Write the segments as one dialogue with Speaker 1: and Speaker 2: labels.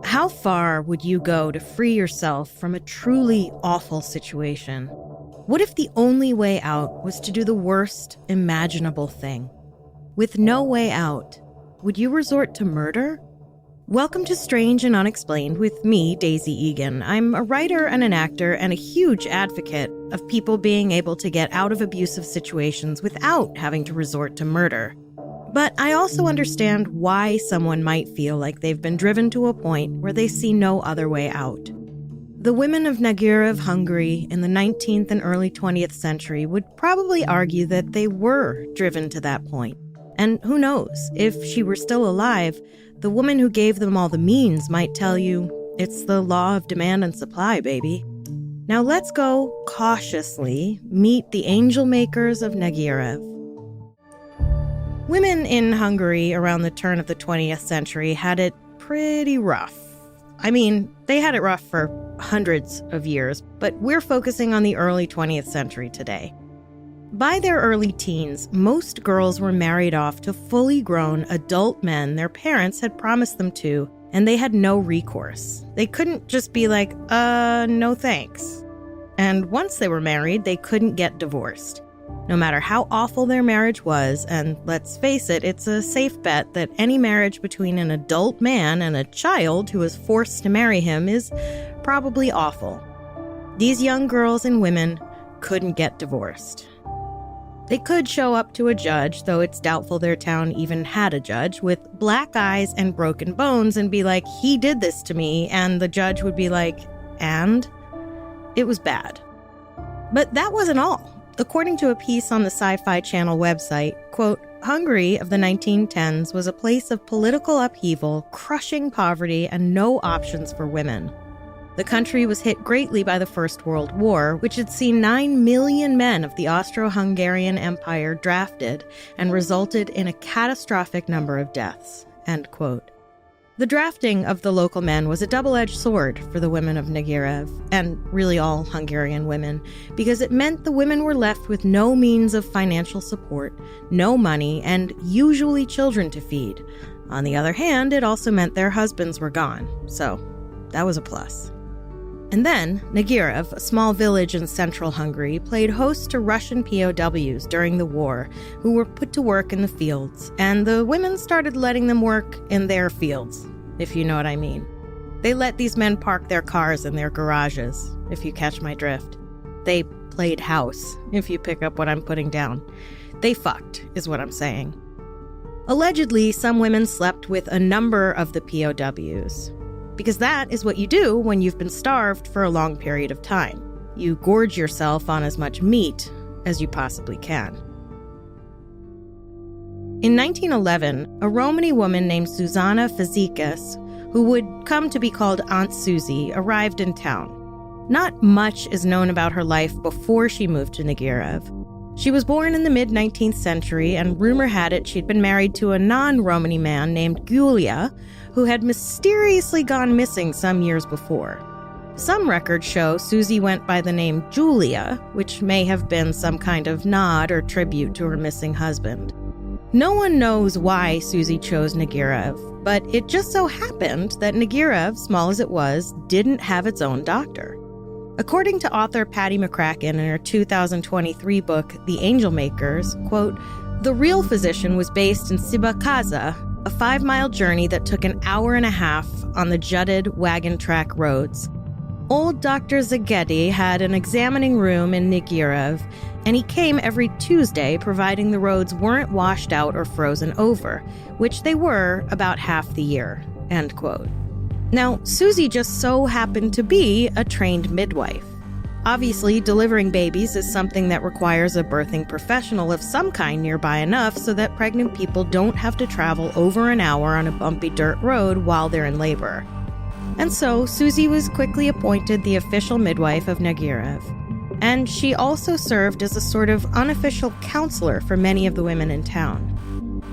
Speaker 1: How far would you go to free yourself from a truly awful situation? What if the only way out was to do the worst imaginable thing? With no way out, would you resort to murder? Welcome to Strange and Unexplained with me, Daisy Egan. I'm a writer and an actor and a huge advocate of people being able to get out of abusive situations without having to resort to murder. But I also understand why someone might feel like they've been driven to a point where they see no other way out. The women of Negyrev, Hungary in the 19th and early 20th century would probably argue that they were driven to that point. And who knows, if she were still alive, the woman who gave them all the means might tell you, it's the law of demand and supply, baby. Now let's go cautiously meet the angel makers of Negyrev. Women in Hungary around the turn of the 20th century had it pretty rough. I mean, they had it rough for hundreds of years, but we're focusing on the early 20th century today. By their early teens, most girls were married off to fully grown adult men their parents had promised them to, and they had no recourse. They couldn't just be like, no thanks. And once they were married, they couldn't get divorced. No matter how awful their marriage was, and let's face it, it's a safe bet that any marriage between an adult man and a child who is forced to marry him is probably awful. These young girls and women couldn't get divorced. They could show up to a judge, though it's doubtful their town even had a judge, with black eyes and broken bones and be like, he did this to me, and the judge would be like, and? It was bad. But that wasn't all. According to a piece on the Sci-Fi Channel website, quote, Hungary of the 1910s was a place of political upheaval, crushing poverty, and no options for women. The country was hit greatly by the First World War, which had seen 9 million men of the Austro-Hungarian Empire drafted and resulted in a catastrophic number of deaths, end quote. The drafting of the local men was a double-edged sword for the women of Negyrev, and really all Hungarian women, because it meant the women were left with no means of financial support, no money, and usually children to feed. On the other hand, it also meant their husbands were gone, so that was a plus. And then, Negyrev, a small village in central Hungary, played host to Russian POWs during the war who were put to work in the fields, and the women started letting them work in their fields, if you know what I mean. They let these men park their cars in their garages, if you catch my drift. They played house, if you pick up what I'm putting down. They fucked, is what I'm saying. Allegedly, some women slept with a number of the POWs. Because that is what you do when you've been starved for a long period of time. You gorge yourself on as much meat as you possibly can. In 1911, a Romany woman named Zsuzsanna Fazekas, who would come to be called Aunt Suzy, arrived in town. Not much is known about her life before she moved to Negyrev. She was born in the mid-19th century, and rumor had it she'd been married to a non-Romany man named Gyula, who had mysteriously gone missing some years before. Some records show Suzy went by the name Julia, which may have been some kind of nod or tribute to her missing husband. No one knows why Suzy chose Negyrev, but it just so happened that Negyrev, small as it was, didn't have its own doctor. According to author Patty McCracken in her 2023 book, The Angel Makers, quote, the real physician was based in Sibakaza, a 5-mile journey that took an hour and a half on the jutted wagon track roads. Old Dr. Szegedy had an examining room in Negyrev, and he came every Tuesday, providing the roads weren't washed out or frozen over, which they were about half the year, end quote. Now, Suzy just so happened to be a trained midwife. Obviously, delivering babies is something that requires a birthing professional of some kind nearby enough so that pregnant people don't have to travel over an hour on a bumpy dirt road while they're in labor. And so, Suzy was quickly appointed the official midwife of Negyrev. And she also served as a sort of unofficial counselor for many of the women in town.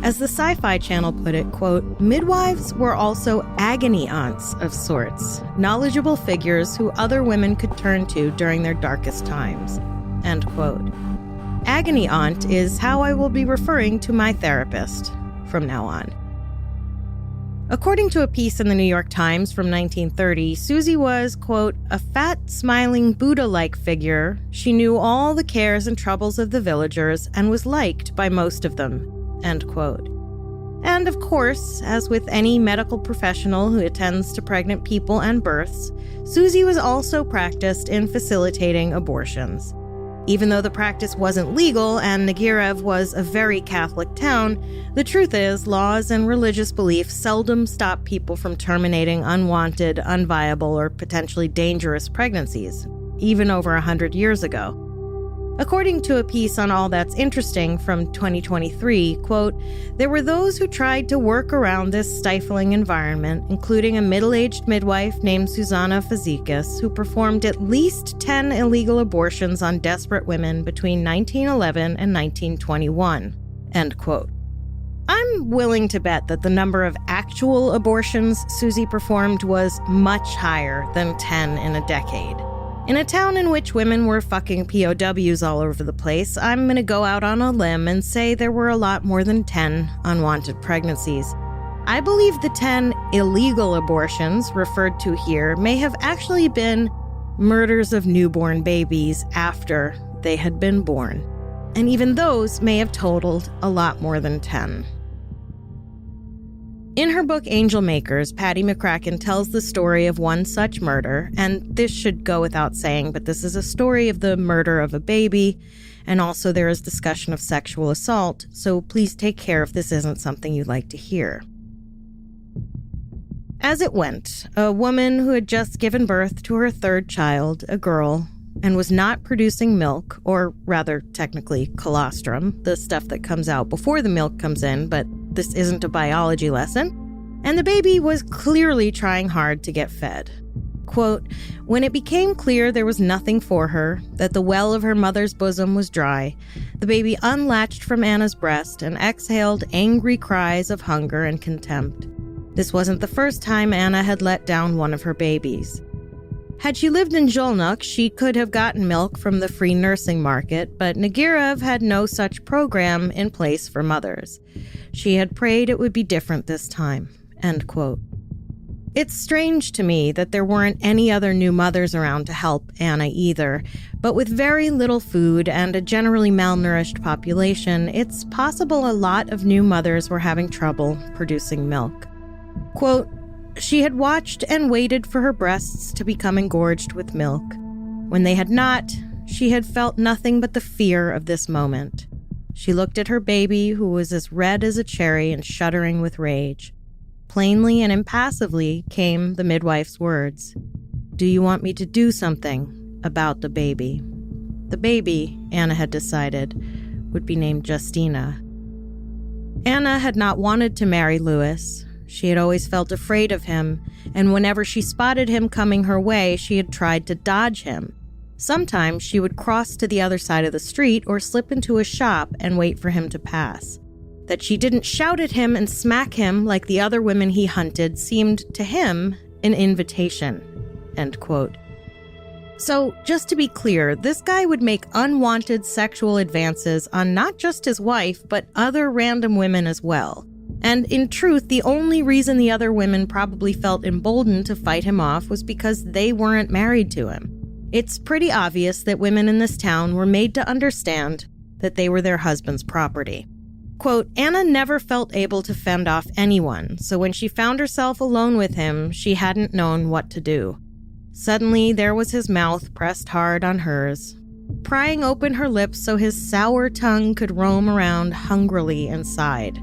Speaker 1: As the Sci-Fi Channel put it, quote, midwives were also agony aunts of sorts, knowledgeable figures who other women could turn to during their darkest times, end quote. Agony aunt is how I will be referring to my therapist. from now on. According to a piece in the New York Times from 1930, Suzy was, quote, a fat, smiling Buddha-like figure. She knew all the cares and troubles of the villagers and was liked by most of them, end quote. And of course, as with any medical professional who attends to pregnant people and births, Suzy was also practiced in facilitating abortions. Even though the practice wasn't legal and Negyrev was a very Catholic town, the truth is laws and religious beliefs seldom stop people from terminating unwanted, unviable, or potentially dangerous pregnancies, even over 100 years ago. According to a piece on All That's Interesting from 2023, quote, there were those who tried to work around this stifling environment, including a middle-aged midwife named Zsuzsanna Fazekas, who performed at least 10 illegal abortions on desperate women between 1911 and 1921, end quote. I'm willing to bet that the number of actual abortions Suzy performed was much higher than 10 in a decade. In a town in which women were fucking POWs all over the place, I'm going to go out on a limb and say there were a lot more than 10 unwanted pregnancies. I believe the 10 illegal abortions referred to here may have actually been murders of newborn babies after they had been born. And even those may have totaled a lot more than 10. In her book Angel Makers, Patty McCracken tells the story of one such murder, and this should go without saying, but this is a story of the murder of a baby, and also there is discussion of sexual assault, so please take care if this isn't something you'd like to hear. As it went, a woman who had just given birth to her third child, a girl, and was not producing milk, or rather, technically, colostrum, the stuff that comes out before the milk comes in, but this isn't a biology lesson, and the baby was clearly trying hard to get fed. Quote, when it became clear there was nothing for her, that the well of her mother's bosom was dry, the baby unlatched from Anna's breast and exhaled angry cries of hunger and contempt. This wasn't the first time Anna had let down one of her babies. Had she lived in Zholnok, she could have gotten milk from the free nursing market, but Negyrev had no such program in place for mothers. She had prayed it would be different this time, end quote. It's strange to me that there weren't any other new mothers around to help Anna either, but with very little food and a generally malnourished population, it's possible a lot of new mothers were having trouble producing milk. Quote, she had watched and waited for her breasts to become engorged with milk. When they had not, she had felt nothing but the fear of this moment. She looked at her baby, who was as red as a cherry and shuddering with rage. Plainly and impassively came the midwife's words. Do you want me to do something about the baby? The baby, Anna had decided, would be named Justina. Anna had not wanted to marry Louis. She had always felt afraid of him, and whenever she spotted him coming her way, she had tried to dodge him. Sometimes she would cross to the other side of the street or slip into a shop and wait for him to pass. That she didn't shout at him and smack him like the other women he hunted seemed to him an invitation, end quote. So, just to be clear, this guy would make unwanted sexual advances on not just his wife, but other random women as well. And in truth, the only reason the other women probably felt emboldened to fight him off was because they weren't married to him. It's pretty obvious that women in this town were made to understand that they were their husband's property. Quote, Anna never felt able to fend off anyone, so when she found herself alone with him, she hadn't known what to do. Suddenly, there was his mouth pressed hard on hers, prying open her lips so his sour tongue could roam around hungrily inside.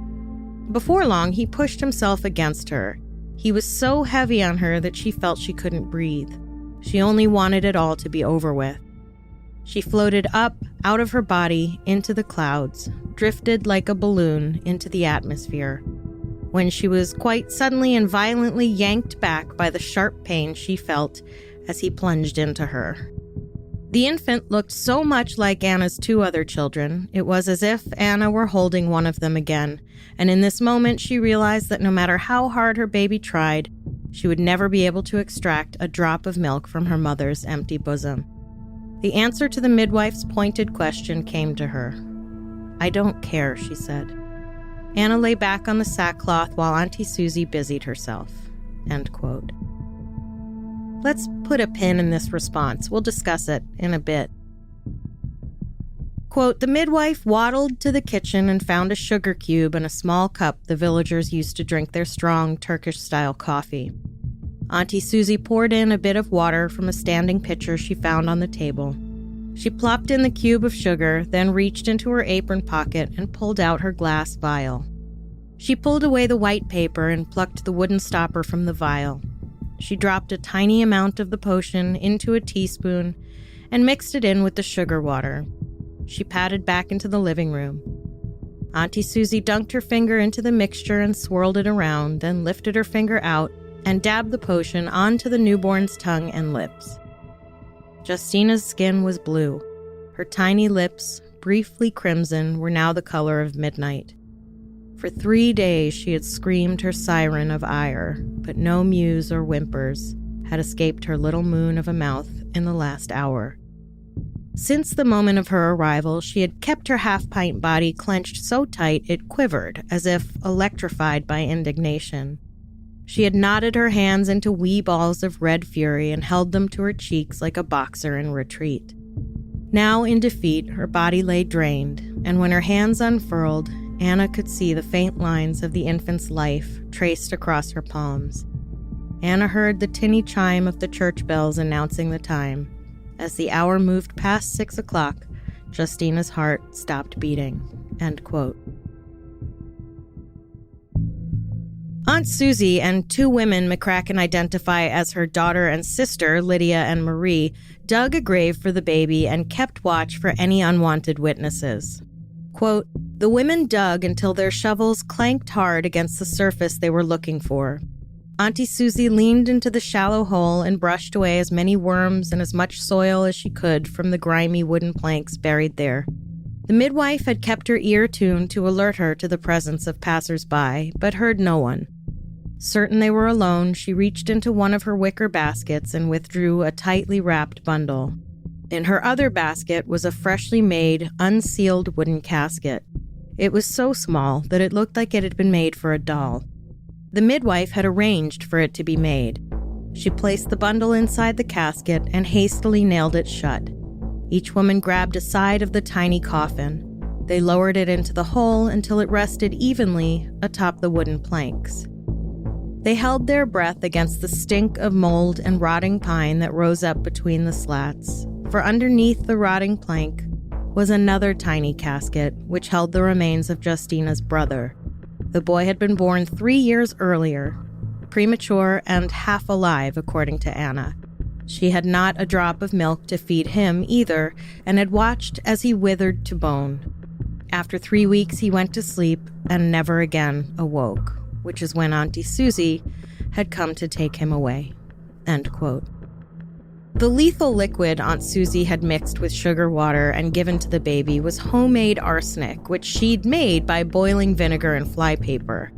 Speaker 1: Before long, he pushed himself against her. He was so heavy on her that she felt she couldn't breathe. She only wanted it all to be over with. She floated up, out of her body, into the clouds, drifted like a balloon into the atmosphere, when she was quite suddenly and violently yanked back by the sharp pain she felt as he plunged into her. The infant looked so much like Anna's two other children, it was as if Anna were holding one of them again, and in this moment she realized that no matter how hard her baby tried, she would never be able to extract a drop of milk from her mother's empty bosom. The answer to the midwife's pointed question came to her. I don't care, she said. Anna lay back on the sackcloth while Auntie Suzy busied herself. End quote. Let's put a pin in this response. We'll discuss it in a bit. Quote, the midwife waddled to the kitchen and found a sugar cube and a small cup the villagers used to drink their strong Turkish-style coffee. Auntie Suzy poured in a bit of water from a standing pitcher she found on the table. She plopped in the cube of sugar, then reached into her apron pocket and pulled out her glass vial. She pulled away the white paper and plucked the wooden stopper from the vial. She dropped a tiny amount of the potion into a teaspoon and mixed it in with the sugar water. She padded back into the living room. Auntie Suzy dunked her finger into the mixture and swirled it around, then lifted her finger out and dabbed the potion onto the newborn's tongue and lips. Justina's skin was blue. Her tiny lips, briefly crimson, were now the color of midnight. For 3 days she had screamed her siren of ire, but no mews or whimpers had escaped her little moon of a mouth in the last hour. Since the moment of her arrival, she had kept her half-pint body clenched so tight it quivered, as if electrified by indignation. She had knotted her hands into wee balls of red fury and held them to her cheeks like a boxer in retreat. Now, in defeat, her body lay drained, and when her hands unfurled, Anna could see the faint lines of the infant's life traced across her palms. Anna heard the tinny chime of the church bells announcing the time. As the hour moved past 6 o'clock, Justina's heart stopped beating. End quote. Aunt Suzy and 2 women McCracken identify as her daughter and sister, Lydia and Marie, dug a grave for the baby and kept watch for any unwanted witnesses. Quote, the women dug until their shovels clanked hard against the surface they were looking for. Auntie Suzy leaned into the shallow hole and brushed away as many worms and as much soil as she could from the grimy wooden planks buried there. The midwife had kept her ear tuned to alert her to the presence of passers-by, but heard no one. Certain they were alone, she reached into one of her wicker baskets and withdrew a tightly wrapped bundle. In her other basket was a freshly made, unsealed wooden casket. It was so small that it looked like it had been made for a doll. The midwife had arranged for it to be made. She placed the bundle inside the casket and hastily nailed it shut. Each woman grabbed a side of the tiny coffin. They lowered it into the hole until it rested evenly atop the wooden planks. They held their breath against the stink of mold and rotting pine that rose up between the slats, for underneath the rotting plank was another tiny casket which held the remains of Justina's brother. The boy had been born 3 years earlier, premature and half alive, according to Anna. She had not a drop of milk to feed him either, and had watched as he withered to bone. After 3 weeks, he went to sleep and never again awoke, which is when Auntie Suzy had come to take him away. End quote. The lethal liquid Aunt Suzy had mixed with sugar water and given to the baby was homemade arsenic, which she'd made by boiling vinegar and flypaper.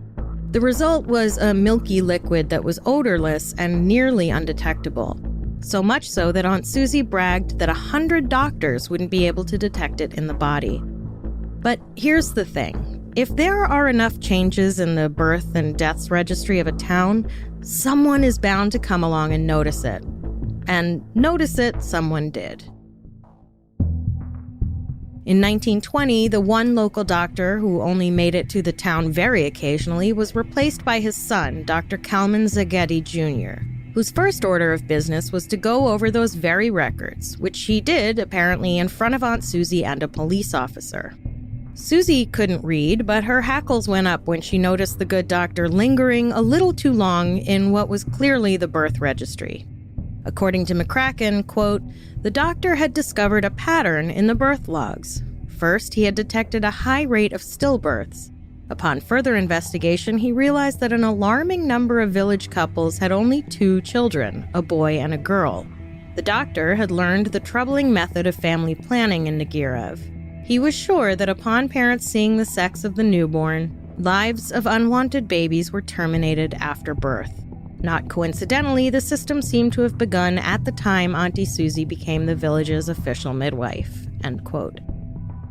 Speaker 1: The result was a milky liquid that was odorless and nearly undetectable. So much so that Aunt Suzy bragged that 100 doctors wouldn't be able to detect it in the body. But here's the thing. If there are enough changes in the birth and deaths registry of a town, someone is bound to come along and notice it. And notice it, someone did. In 1920, the one local doctor who only made it to the town very occasionally was replaced by his son, Dr. Kalman Szegedy Jr., whose first order of business was to go over those very records, which he did, apparently, in front of Aunt Suzy and a police officer. Suzy couldn't read, but her hackles went up when she noticed the good doctor lingering a little too long in what was clearly the birth registry. According to McCracken, quote, the doctor had discovered a pattern in the birth logs. First, he had detected a high rate of stillbirths. Upon further investigation, he realized that an alarming number of village couples had only 2 children, a boy and a girl. The doctor had learned the troubling method of family planning in Negyrev. He was sure that upon parents seeing the sex of the newborn, lives of unwanted babies were terminated after birth. Not coincidentally, the system seemed to have begun at the time Auntie Suzy became the village's official midwife. End quote.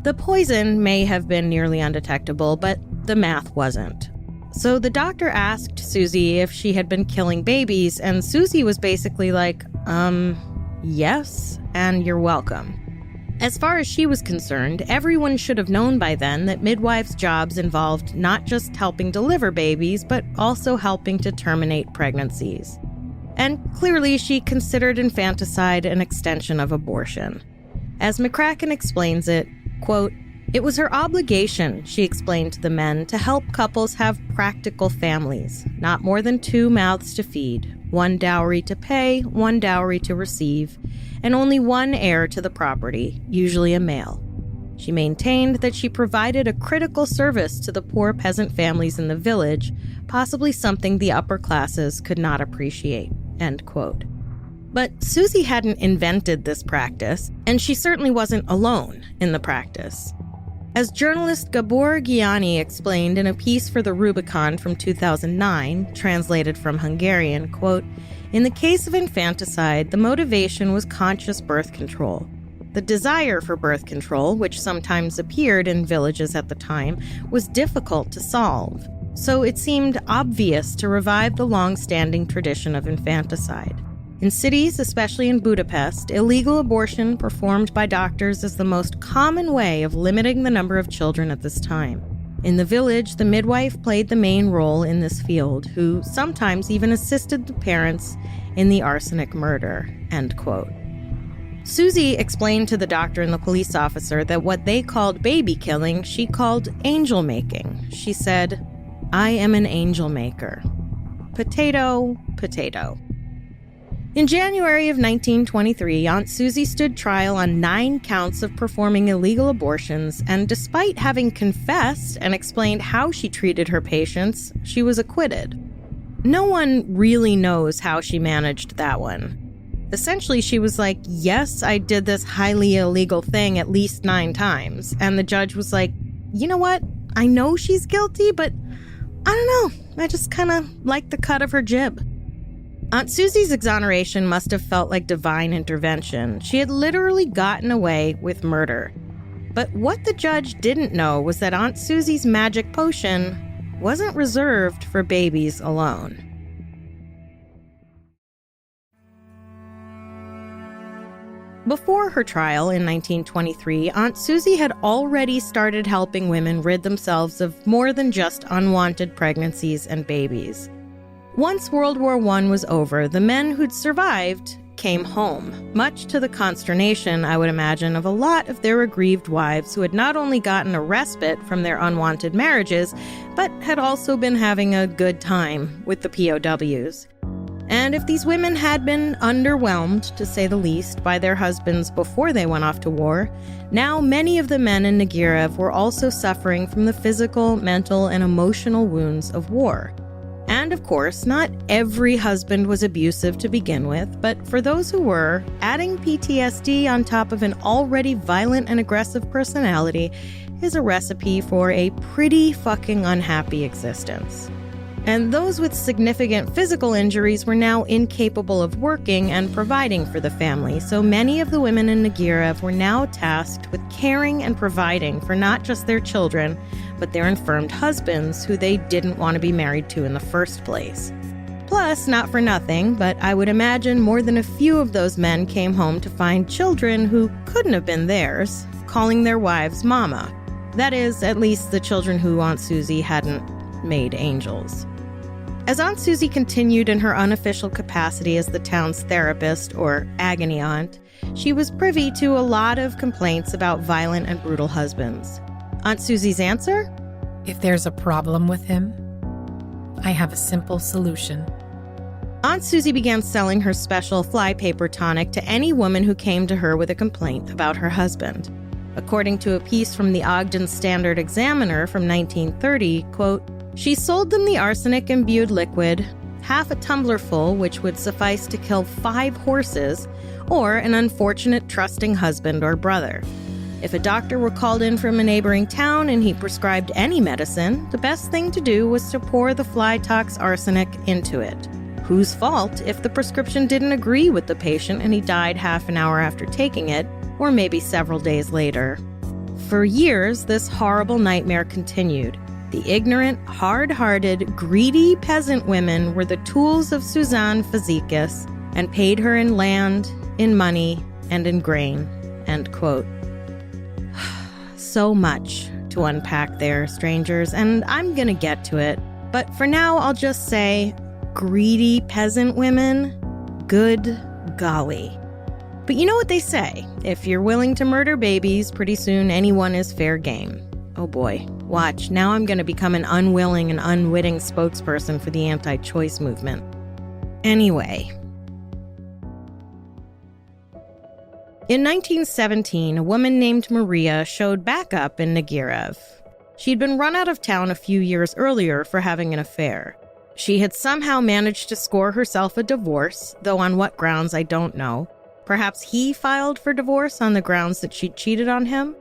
Speaker 1: The poison may have been nearly undetectable, but the math wasn't. So the doctor asked Suzy if she had been killing babies, and Suzy was basically like, yes, and you're welcome. As far as she was concerned, everyone should have known by then that midwives' jobs involved not just helping deliver babies, but also helping to terminate pregnancies. And clearly she considered infanticide an extension of abortion. As McCracken explains it, quote, "It was her obligation," she explained to the men, "to help couples have practical families, not more than 2 mouths to feed, 1 dowry to pay, 1 dowry to receive, and only 1 heir to the property, usually a male." She maintained that she provided a critical service to the poor peasant families in the village, possibly something the upper classes could not appreciate, end quote. But Suzy hadn't invented this practice, and she certainly wasn't alone in the practice. As journalist Gabor Gianni explained in a piece for the Rubicon from 2009, translated from Hungarian, quote, "In the case of infanticide, the motivation was conscious birth control. The desire for birth control, which sometimes appeared in villages at the time, was difficult to solve. So it seemed obvious to revive the long-standing tradition of infanticide. In cities, especially in Budapest, illegal abortion performed by doctors is the most common way of limiting the number of children at this time. In the village, the midwife played the main role in this field, who sometimes even assisted the parents in the arsenic murder," end quote. Suzy explained to the doctor and the police officer that what they called baby killing, she called angel making. She said, "I am an angel maker." Potato, potato. In January of 1923, Aunt Suzy stood trial on 9 counts of performing illegal abortions, and despite having confessed and explained how she treated her patients, she was acquitted. No one really knows how she managed that one. Essentially, she was like, yes, I did this highly illegal thing at least 9 times, and the judge was like, you know what? I know she's guilty, but I don't know. I just kind of like the cut of her jib. Aunt Suzy's exoneration must have felt like divine intervention. She had literally gotten away with murder. But what the judge didn't know was that Aunt Suzy's magic potion wasn't reserved for babies alone. Before her trial in 1923, Aunt Suzy had already started helping women rid themselves of more than just unwanted pregnancies and babies. Once World War I was over, the men who'd survived came home, much to the consternation, I would imagine, of a lot of their aggrieved wives who had not only gotten a respite from their unwanted marriages, but had also been having a good time with the POWs. And if these women had been underwhelmed, to say the least, by their husbands before they went off to war, now many of the men in Negyrev were also suffering from the physical, mental, and emotional wounds of war. And of course, not every husband was abusive to begin with, but for those who were, adding PTSD on top of an already violent and aggressive personality is a recipe for a pretty fucking unhappy existence. And those with significant physical injuries were now incapable of working and providing for the family, so many of the women in Negyrev were now tasked with caring and providing for not just their children, but their infirmed husbands who they didn't want to be married to in the first place. Plus, not for nothing, but I would imagine more than a few of those men came home to find children who couldn't have been theirs, calling their wives mama. That is, at least the children who Aunt Suzy hadn't made angels. As Aunt Suzy continued in her unofficial capacity as the town's therapist, or agony aunt, she was privy to a lot of complaints about violent and brutal husbands. Aunt Suzy's answer?
Speaker 2: If there's a problem with him, I have a simple solution.
Speaker 1: Aunt Suzy began selling her special flypaper tonic to any woman who came to her with a complaint about her husband. According to a piece from the Ogden Standard Examiner from 1930, quote, she sold them the arsenic-imbued liquid, half a tumbler full, which would suffice to kill 5 horses, or an unfortunate trusting husband or brother. If a doctor were called in from a neighboring town and he prescribed any medicine, the best thing to do was to pour the fly-tox arsenic into it. Whose fault if the prescription didn't agree with the patient and he died half an hour after taking it, or maybe several days later. For years, this horrible nightmare continued. The ignorant, hard-hearted, greedy peasant women were the tools of Zsuzsanna Fazekas and paid her in land, in money, and in grain. End quote. So much to unpack there, strangers, and I'm gonna get to it. But for now, I'll just say, greedy peasant women, good golly. But you know what they say, if you're willing to murder babies, pretty soon anyone is fair game. Oh boy, watch, now I'm gonna become an unwilling and unwitting spokesperson for the anti-choice movement. Anyway. In 1917, a woman named Maria showed back up in Negyrev. She'd been run out of town a few years earlier for having an affair. She had somehow managed to score herself a divorce, though on what grounds I don't know. Perhaps he filed for divorce on the grounds that she'd cheated on him?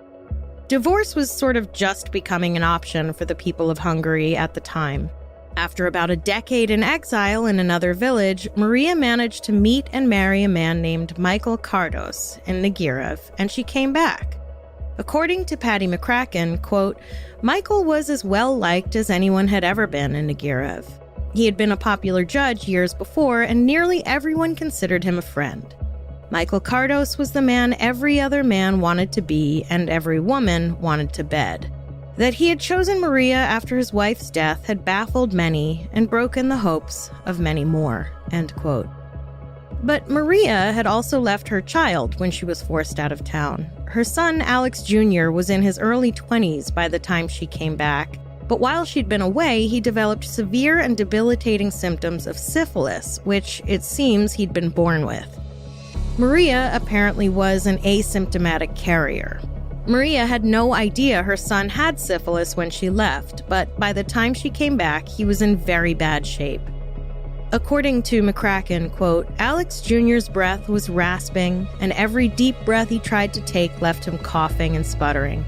Speaker 1: Divorce was sort of just becoming an option for the people of Hungary at the time. After about a decade in exile in another village, Maria managed to meet and marry a man named Michael Kardos in Negyrev, and she came back. According to Patty McCracken, quote, Michael was as well liked as anyone had ever been in Negyrev. He had been a popular judge years before, and nearly everyone considered him a friend. Michael Kardos was the man every other man wanted to be and every woman wanted to bed. That he had chosen Maria after his wife's death had baffled many and broken the hopes of many more, end quote. But Maria had also left her child when she was forced out of town. Her son, Alex Jr., was in his early 20s by the time she came back, but while she'd been away, he developed severe and debilitating symptoms of syphilis, which it seems he'd been born with. Maria apparently was an asymptomatic carrier. Maria had no idea her son had syphilis when she left, but by the time she came back, he was in very bad shape. According to McCracken, quote, Alex Jr.'s breath was rasping, and every deep breath he tried to take left him coughing and sputtering.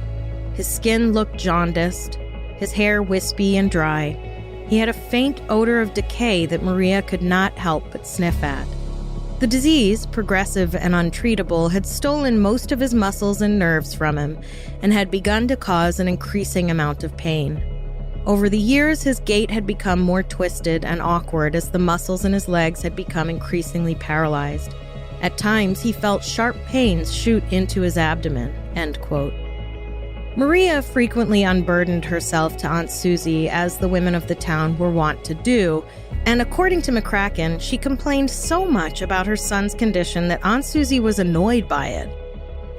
Speaker 1: His skin looked jaundiced, his hair wispy and dry. He had a faint odor of decay that Maria could not help but sniff at. The disease, progressive and untreatable, had stolen most of his muscles and nerves from him and had begun to cause an increasing amount of pain. Over the years, his gait had become more twisted and awkward as the muscles in his legs had become increasingly paralyzed. At times, he felt sharp pains shoot into his abdomen, end quote. Maria frequently unburdened herself to Aunt Suzy, as the women of the town were wont to do, and according to McCracken, she complained so much about her son's condition that Aunt Suzy was annoyed by it.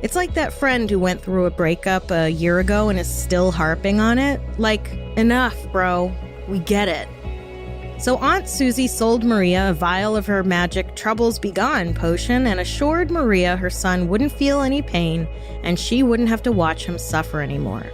Speaker 1: It's like that friend who went through a breakup a year ago and is still harping on it. Like, enough, bro. We get it. So Aunt Suzy sold Maria a vial of her magic Troubles Be Gone potion and assured Maria her son wouldn't feel any pain and she wouldn't have to watch him suffer anymore.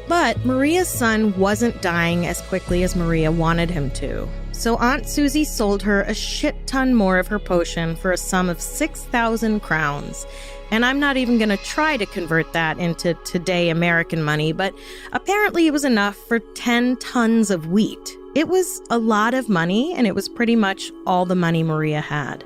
Speaker 1: But Maria's son wasn't dying as quickly as Maria wanted him to. So Aunt Suzy sold her a shit ton more of her potion for a sum of 6,000 crowns. And I'm not even going to try to convert that into today American money, but apparently it was enough for 10 tons of wheat. It was a lot of money, and it was pretty much all the money Maria had.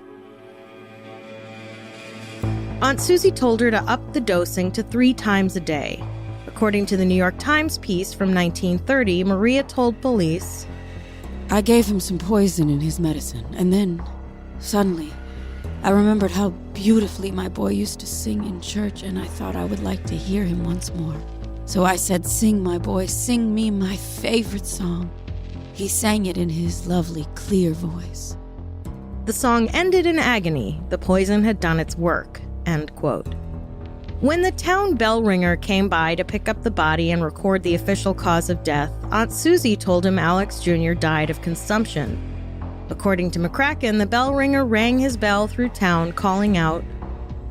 Speaker 1: Aunt Suzy told her to up the dosing to 3 times a day. According to the New York Times piece from 1930, Maria told police,
Speaker 3: I gave him some poison in his medicine, and then, suddenly, I remembered how beautifully my boy used to sing in church, and I thought I would like to hear him once more. So I said, sing, my boy, sing me my favorite song. He sang it in his lovely, clear voice.
Speaker 1: The song ended in agony. The poison had done its work, end quote. When the town bell ringer came by to pick up the body and record the official cause of death, Aunt Suzy told him Alex Jr. died of consumption. According to McCracken, the bell ringer rang his bell through town, calling out,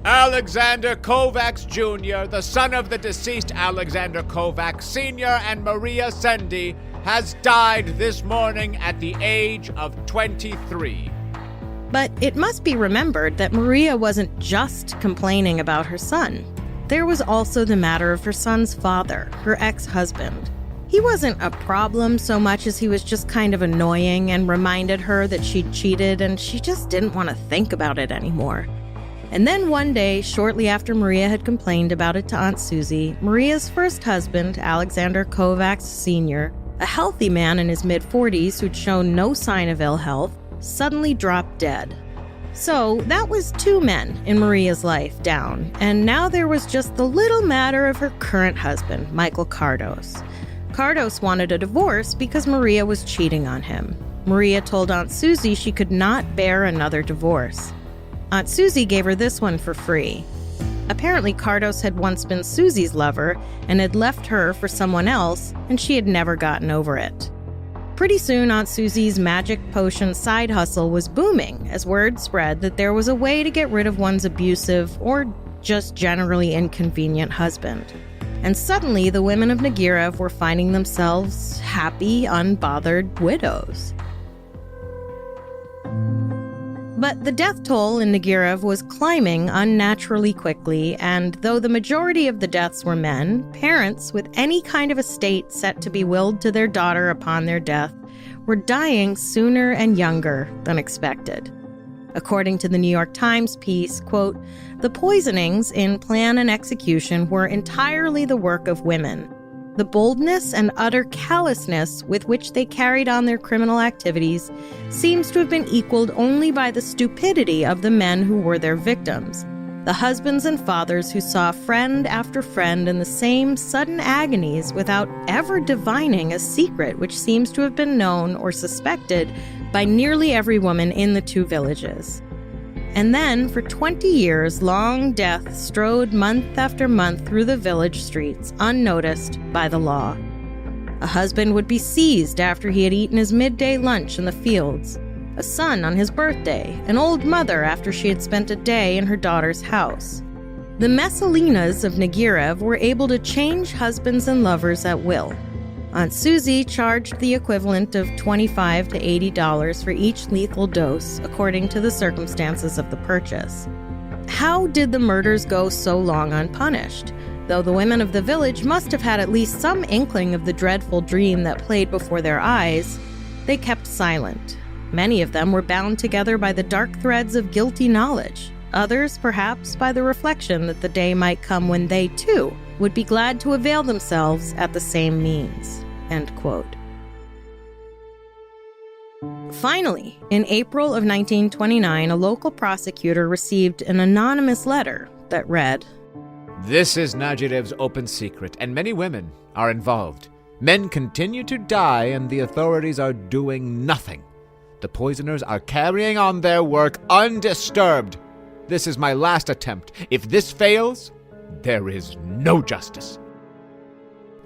Speaker 4: Alexander Kovacs Jr., the son of the deceased Alexander Kovacs Sr. and Maria Sendy, has died this morning at the age of 23.
Speaker 1: But it must be remembered that Maria wasn't just complaining about her son. There was also the matter of her son's father, her ex-husband. He wasn't a problem so much as he was just kind of annoying and reminded her that she'd cheated and she just didn't want to think about it anymore. And then one day, shortly after Maria had complained about it to Aunt Suzy, Maria's first husband, Alexander Kovacs Sr., A healthy man in his mid-40s who'd shown no sign of ill health suddenly dropped dead. So that was 2 men in Maria's life down, and now there was just the little matter of her current husband, Michael Kardos. Kardos wanted a divorce because Maria was cheating on him. Maria told Aunt Suzy she could not bear another divorce. Aunt Suzy gave her this one for free. Apparently, Kardos had once been Suzy's lover and had left her for someone else, and she had never gotten over it. Pretty soon, Aunt Suzy's magic potion side hustle was booming as word spread that there was a way to get rid of one's abusive or just generally inconvenient husband. And suddenly, the women of Negyrev were finding themselves happy, unbothered widows. But the death toll in Negyrev was climbing unnaturally quickly, and though the majority of the deaths were men, parents with any kind of estate set to be willed to their daughter upon their death were dying sooner and younger than expected. According to the New York Times piece, quote, "The poisonings in plan and execution were entirely the work of women. The boldness and utter callousness with which they carried on their criminal activities seems to have been equaled only by the stupidity of the men who were their victims, the husbands and fathers who saw friend after friend in the same sudden agonies without ever divining a secret which seems to have been known or suspected by nearly every woman in the 2 villages. And then, for 20 years, long death strode month after month through the village streets, unnoticed by the law. A husband would be seized after he had eaten his midday lunch in the fields, a son on his birthday, an old mother after she had spent a day in her daughter's house. The Messalinas of Negyrev were able to change husbands and lovers at will. Aunt Suzy charged the equivalent of $25 to $80 for each lethal dose, according to the circumstances of the purchase. How did the murders go so long unpunished? Though the women of the village must have had at least some inkling of the dreadful dream that played before their eyes, they kept silent. Many of them were bound together by the dark threads of guilty knowledge. Others, perhaps, by the reflection that the day might come when they, too, would be glad to avail themselves at the same means." End quote. Finally, in April of 1929, a local prosecutor received an anonymous letter that read,
Speaker 4: "This is Nagyrev's open secret, and many women are involved. Men continue to die, and the authorities are doing nothing. The poisoners are carrying on their work undisturbed. This is my last attempt. If this fails, there is no justice."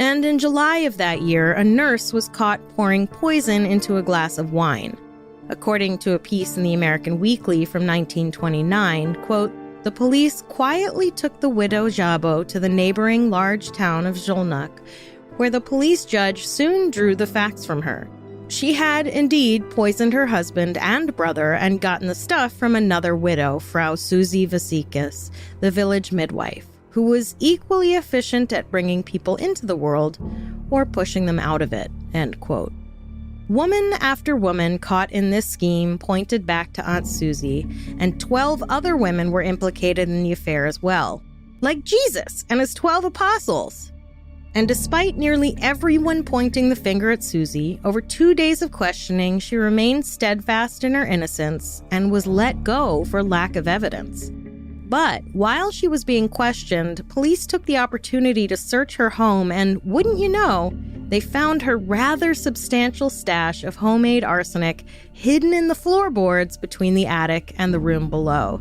Speaker 1: And in July of that year, a nurse was caught pouring poison into a glass of wine. According to a piece in the American Weekly from 1929, quote, "The police quietly took the widow Jabo to the neighboring large town of Zholnak, where the police judge soon drew the facts from her. She had indeed poisoned her husband and brother and gotten the stuff from another widow, Frau Zsuzsanna Fazekas, the village midwife, who was equally efficient at bringing people into the world or pushing them out of it." End quote. Woman after woman caught in this scheme pointed back to Aunt Suzy, and 12 other women were implicated in the affair as well, like Jesus and his 12 apostles. And despite nearly everyone pointing the finger at Suzy, over 2 days of questioning, she remained steadfast in her innocence and was let go for lack of evidence. But while she was being questioned, police took the opportunity to search her home, and wouldn't you know, they found her rather substantial stash of homemade arsenic hidden in the floorboards between the attic and the room below.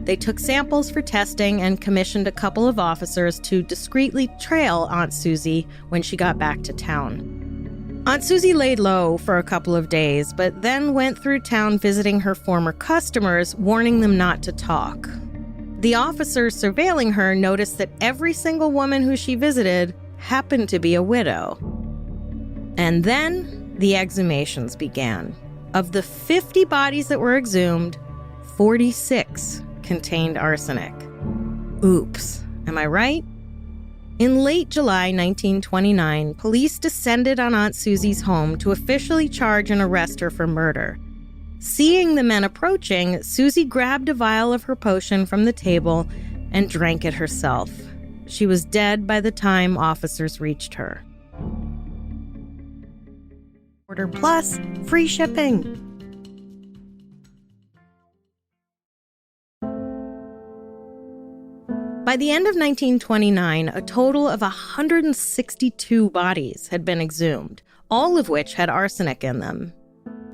Speaker 1: They took samples for testing and commissioned a couple of officers to discreetly trail Aunt Suzy when she got back to town. Aunt Suzy laid low for a couple of days, but then went through town visiting her former customers, warning them not to talk. The officers surveilling her noticed that every single woman who she visited happened to be a widow. And then the exhumations began. Of the 50 bodies that were exhumed, 46 contained arsenic. Oops, am I right? In late July 1929, police descended on Aunt Suzy's home to officially charge and arrest her for murder. Seeing the men approaching, Suzy grabbed a vial of her potion from the table and drank it herself. She was dead by the time officers reached her. order plus free shipping. By the end of 1929, a total of 162 bodies had been exhumed, all of which had arsenic in them.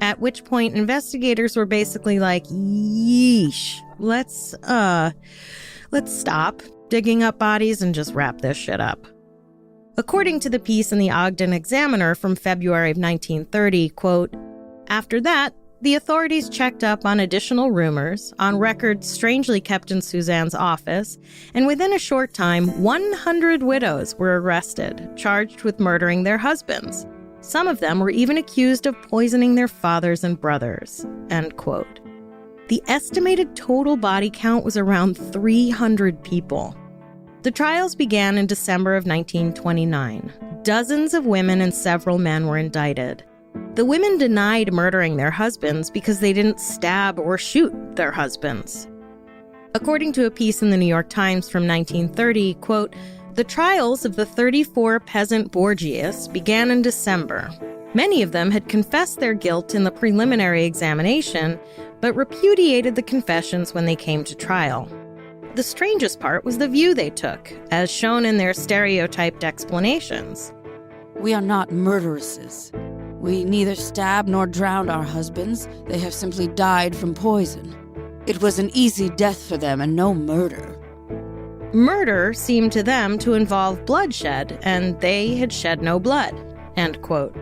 Speaker 1: At which point, investigators were basically like, yeesh, let's stop digging up bodies and just wrap this shit up. According to the piece in the Ogden Examiner from February of 1930, quote, after that, the authorities checked up on additional rumors, on records strangely kept in Suzanne's office, and within a short time, 100 widows were arrested, charged with murdering their husbands. Some of them were even accused of poisoning their fathers and brothers, end quote. The estimated total body count was around 300 people. The trials began in December of 1929. Dozens of women and several men were indicted. The women denied murdering their husbands because they didn't stab or shoot their husbands. According to a piece in the New York Times from 1930, quote, the trials of the 34 peasant Borgias began in December. Many of them had confessed their guilt in the preliminary examination, but repudiated the confessions when they came to trial. The strangest part was the view they took, as shown in their stereotyped explanations.
Speaker 3: We are not murderesses. We neither stabbed nor drowned our husbands. They have simply died from poison. It was an easy death for them and no murder.
Speaker 1: Murder seemed to them to involve bloodshed, and they had shed no blood, end quote.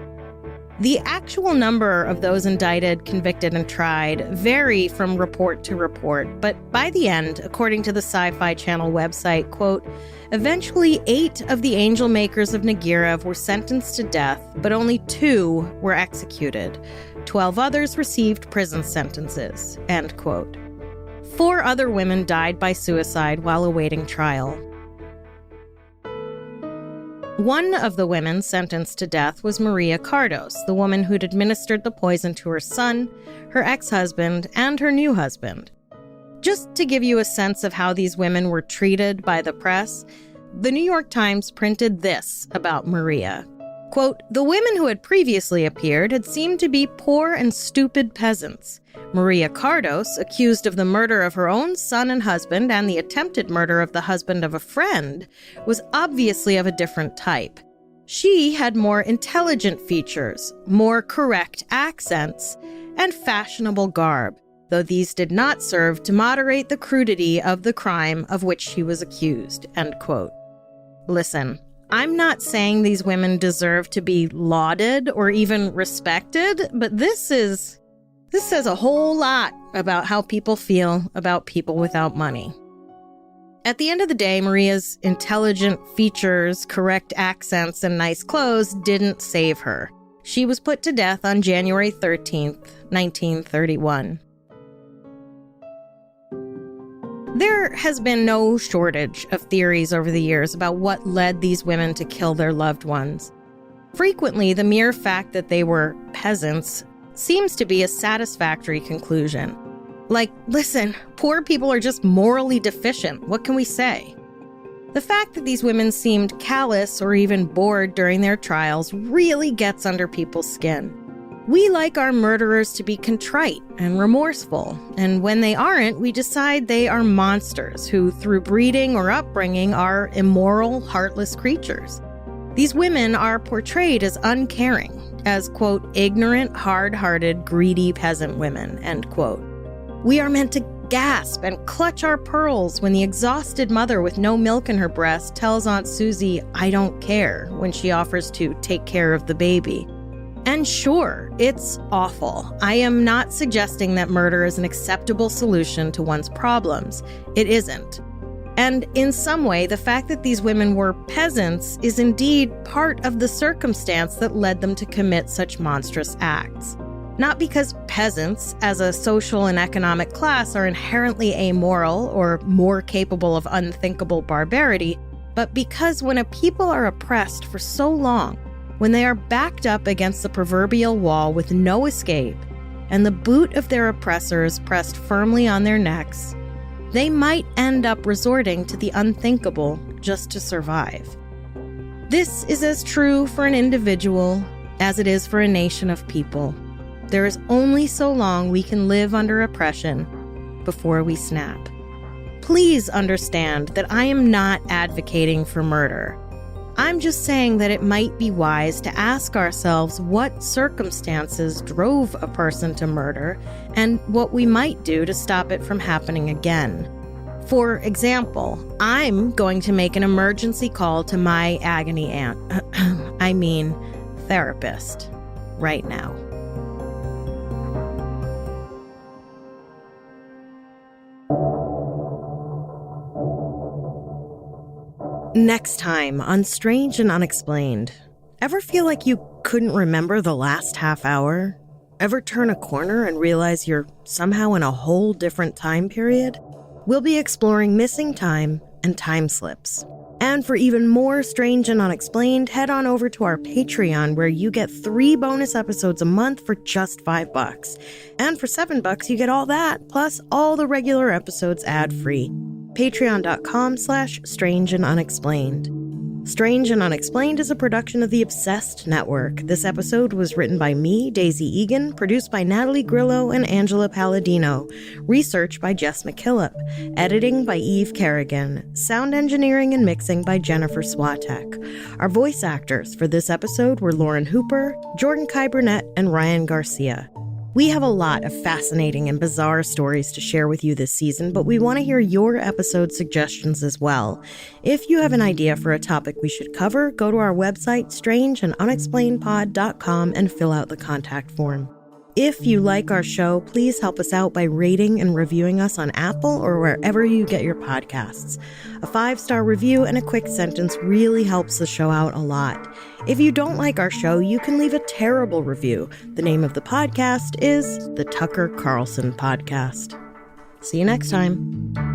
Speaker 1: The actual number of those indicted, convicted, and tried vary from report to report, but by the end, according to the Sci-Fi Channel website, quote, eventually 8 of the angel makers of Negyrev were sentenced to death, but only 2 were executed. 12 others received prison sentences, end quote. 4 other women died by suicide while awaiting trial. One of the women sentenced to death was Maria Cardos, the woman who'd administered the poison to her son, her ex-husband, and her new husband. Just to give you a sense of how these women were treated by the press, the New York Times printed this about Maria. Quote, the women who had previously appeared had seemed to be poor and stupid peasants. Maria Cardos, accused of the murder of her own son and husband and the attempted murder of the husband of a friend, was obviously of a different type. She had more intelligent features, more correct accents, and fashionable garb, though these did not serve to moderate the crudity of the crime of which she was accused, end quote. Listen, I'm not saying these women deserve to be lauded or even respected, but this says a whole lot about how people feel about people without money. At the end of the day, Maria's intelligent features, correct accents, and nice clothes didn't save her. She was put to death on January 13th, 1931. There has been no shortage of theories over the years about what led these women to kill their loved ones. Frequently, the mere fact that they were peasants seems to be a satisfactory conclusion. Like, listen, poor people are just morally deficient. What can we say? The fact that these women seemed callous or even bored during their trials really gets under people's skin. We like our murderers to be contrite and remorseful, and when they aren't, we decide they are monsters who, through breeding or upbringing, are immoral, heartless creatures. These women are portrayed as uncaring, as, quote, ignorant, hard-hearted, greedy peasant women, end quote. We are meant to gasp and clutch our pearls when the exhausted mother with no milk in her breast tells Aunt Suzy, I don't care, when she offers to take care of the baby. And sure, it's awful. I am not suggesting that murder is an acceptable solution to one's problems. It isn't. And in some way, the fact that these women were peasants is indeed part of the circumstance that led them to commit such monstrous acts. Not because peasants, as a social and economic class, are inherently amoral or more capable of unthinkable barbarity, but because when a people are oppressed for so long, when they are backed up against the proverbial wall with no escape, and the boot of their oppressors pressed firmly on their necks, they might end up resorting to the unthinkable just to survive. This is as true for an individual as it is for a nation of people. There is only so long we can live under oppression before we snap. Please understand that I am not advocating for murder. I'm just saying that it might be wise to ask ourselves what circumstances drove a person to murder and what we might do to stop it from happening again. For example, I'm going to make an emergency call to my agony aunt, therapist, right now. Next time on Strange and Unexplained. Ever feel like you couldn't remember the last half hour? Ever turn a corner and realize you're somehow in a whole different time period? We'll be exploring missing time and time slips. And for even more Strange and Unexplained, head on over to our Patreon, where you get 3 bonus episodes a month for just $5. And for $7, you get all that, plus all the regular episodes ad-free. Patreon.com/Strange and Unexplained. Strange and Unexplained is a production of the Obsessed Network. This episode was written by me, Daisy Egan, produced by Natalie Grillo and Angela Palladino, research by Jess McKillop, editing by Eve Kerrigan, sound engineering and mixing by Jennifer Swatek. Our voice actors for this episode were Lauren Hooper, Jordan Kai Burnett, and Ryan Garcia. We have a lot of fascinating and bizarre stories to share with you this season, but we want to hear your episode suggestions as well. If you have an idea for a topic we should cover, go to our website, strangeandunexplainedpod.com, and fill out the contact form. If you like our show, please help us out by rating and reviewing us on Apple or wherever you get your podcasts. A 5-star review and a quick sentence really helps the show out a lot. If you don't like our show, you can leave a terrible review. The name of the podcast is The Tucker Carlson Podcast. See you next time.